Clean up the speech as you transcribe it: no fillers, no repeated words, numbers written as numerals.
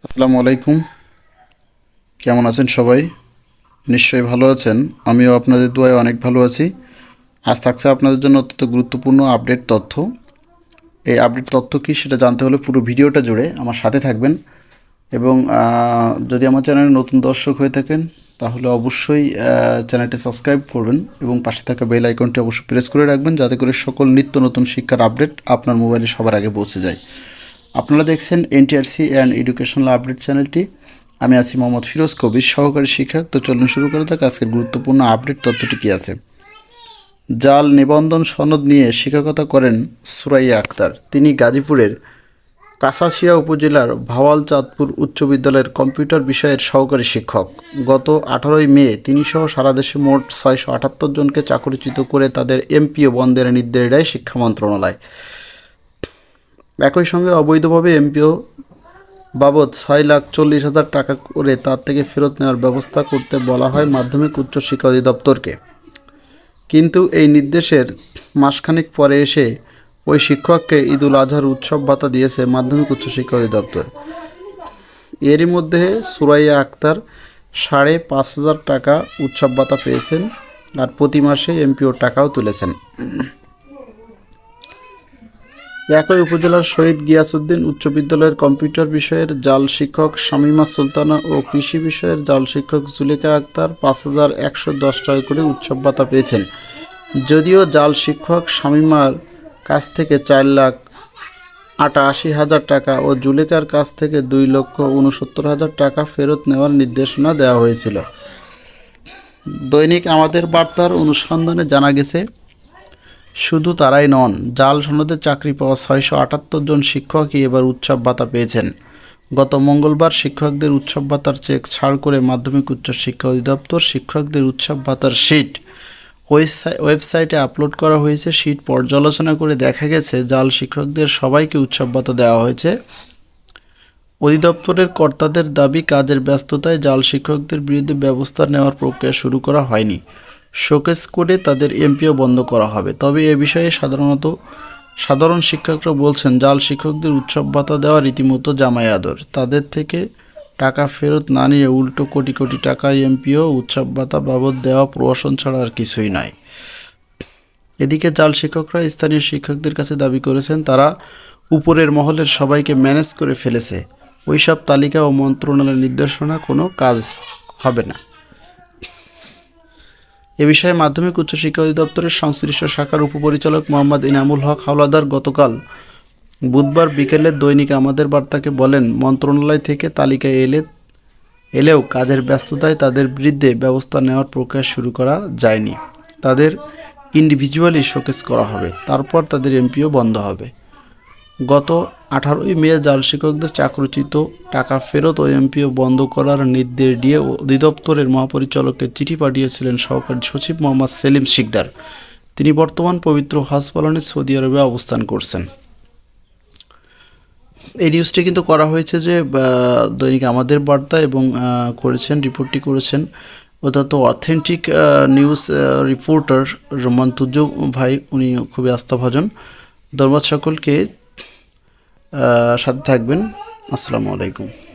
আসসালামু আলাইকুম। কেমন আছেন সবাই? নিশ্চয়ই ভালো আছেন। আমিও আপনাদের দোয়ায় অনেক ভালো আছি। আজ থাকছে আপনাদের জন্য অত্যন্ত গুরুত্বপূর্ণ আপডেট তথ্য। এই আপডেট তথ্য কি সেটা জানতে হলে পুরো ভিডিওটা জুড়ে আমার সাথে থাকবেন এবং যদি আমার চ্যানেলে নতুন দর্শক হয়ে থাকেন তাহলে অবশ্যই চ্যানেলটি সাবস্ক্রাইব করবেন এবং পাশে থাকা বেল আইকনটি অবশ্যই প্রেস করে রাখবেন যাতে করে সকল নিত্য নতুন শিক্ষার আপডেট আপনার মোবাইলে সবার আগে পৌঁছে যায়। আপনারা দেখছেন এনটিআরসি অ্যান্ড এডুকেশনাল আপডেট চ্যানেলটি। আমি আছি মোহাম্মদ ফিরোজ কবির, সহকারী শিক্ষক। তো চলুন শুরু করা যাক আজকের গুরুত্বপূর্ণ আপডেট তথ্যটি কী আছে। জাল নিবন্ধন সনদ নিয়ে শিক্ষকতা করেন সুরাইয়া আক্তার। তিনি গাজীপুরের কাছাসিয়া উপজেলার ভাওয়াল চাঁদপুর উচ্চ বিদ্যালয়ের কম্পিউটার বিষয়ের সহকারী শিক্ষক। গত 18ই মে তিনি সহ সারা দেশে মোট 678 জনকে চাকরিচ্যুত করে তাদের এমপিও বন্ধের নির্দেশ দেয় শিক্ষা মন্ত্রণালয়। একই সঙ্গে অবৈধভাবে এমপিও বাবদ 6,40,000 টাকা করে তার থেকে ফেরত নেওয়ার ব্যবস্থা করতে বলা হয় মাধ্যমিক উচ্চ শিক্ষা অধিদপ্তরকে। কিন্তু এই নির্দেশের মাসখানেক পরে এসে ওই শিক্ষককে ঈদুল আজহার উৎসব ভাতা দিয়েছে মাধ্যমিক উচ্চ শিক্ষা অধিদপ্তর। এরই মধ্যে সুরাইয়া আক্তার 5,500 টাকা উৎসব ভাতা পেয়েছেন আর প্রতি মাসে এমপিও টাকাও তুলেছেন। একই উপজেলার শহীদ গিয়াসউদ্দিন উচ্চ বিদ্যালয়ের কম্পিউটার বিষয়ের জাল শিক্ষক শামীমা সুলতানা ও কৃষি বিষয়ের জাল শিক্ষক জুলেখা আক্তার 5,110 টাকা করে উৎসব ভাতা পেয়েছেন। যদিও জাল শিক্ষক শামীমার কাছ থেকে 4,88,000 টাকা ও জুলেখার কাছ থেকে 2,69,000 টাকা ফেরত নেওয়ার নির্দেশনা দেওয়া হয়েছিল। দৈনিক আমাদের বার্তার অনুসন্ধানে জানা গেছে, শুধু তারাই নন, জাল সনদে চাকরি পাওয়া 678 জন শিক্ষকই এবার উৎসব ভাতা পেয়েছেন। গত মঙ্গলবার শিক্ষকদের উৎসব ভাতার চেক ছাড় করে মাধ্যমিক উচ্চ শিক্ষা অধিদপ্তর শিক্ষকদের উৎসব ভাতার শিট ওয়েবসাইটে আপলোড করা হয়েছে। শিট পর্যালোচনা করে দেখা গেছে জাল শিক্ষকদের সবাইকে উৎসব ভাতা দেওয়া হয়েছে। অধিদপ্তরের কর্তাদের দাবি, কাজের ব্যস্ততায় জাল শিক্ষকদের বিরুদ্ধে ব্যবস্থা নেওয়ার প্রক্রিয়া শুরু করা হয়নি। শোকেস করে তাদের এমপিও বন্ধ করা হবে। তবে এ বিষয়ে সাধারণ শিক্ষকরা বলছেন, জাল শিক্ষকদের উৎসব ভাতা দেওয়া রীতিমতো জামাই আদর। তাদের থেকে টাকা ফেরত না নিয়ে উল্টো কোটি কোটি টাকা এমপিও উৎসব ভাতা বাবদ দেওয়া প্রহসন ছাড়া আর কিছুই নয়। এদিকে জাল শিক্ষকরা স্থানীয় শিক্ষকদের কাছে দাবি করেছেন, তারা উপরের মহলের সবাইকে ম্যানেজ করে ফেলেছে। ওইসব তালিকা ও মন্ত্রণালয়ের নির্দেশনা কোনো কাজ হবে না। এ বিষয়ে মাধ্যমিক উচ্চ শিক্ষা অধিদপ্তরের সংশ্লিষ্ট শাখার উপপরিচালক মোহাম্মদ ইনামুল হক হাওলাদার গতকাল বুধবার বিকেলে দৈনিক আমাদের বার্তাকে বলেন, মন্ত্রণালয় থেকে তালিকা এলেও কাজের ব্যস্ততায় তাদের বিরুদ্ধে ব্যবস্থা নেওয়ার প্রক্রিয়া শুরু করা যায়নি। তাদের ইন্ডিভিজুয়ালি শোকেস করা হবে, তারপর তাদের এমপিও বন্ধ হবে। গত 18ই মে জাল শিক্ষকদের চাকরিচ্যুত টাকা ফেরত ও এমপিও বন্ধ করার নির্দেশ দিয়ে অধিদপ্তরের মহাপরিচালককে চিঠি পাঠিয়েছিলেন সহকারী সচিব মোহাম্মদ সেলিম শিকদার। তিনি বর্তমান পবিত্র হজ পালনে সৌদি আরবে অবস্থান করছেন। এই নিউজটি কিন্তু করা হয়েছে যে দৈনিক আমাদের বার্তা এবং রিপোর্টটি করেছেন অত্যন্ত অথেন্টিক নিউজ রিপোর্টার রোমান তুজো ভাই। উনি খুবই আস্থাভাজন। ধন্যবাদ সকলকে। সাথে থাকবেন। আসসালামু আলাইকুম।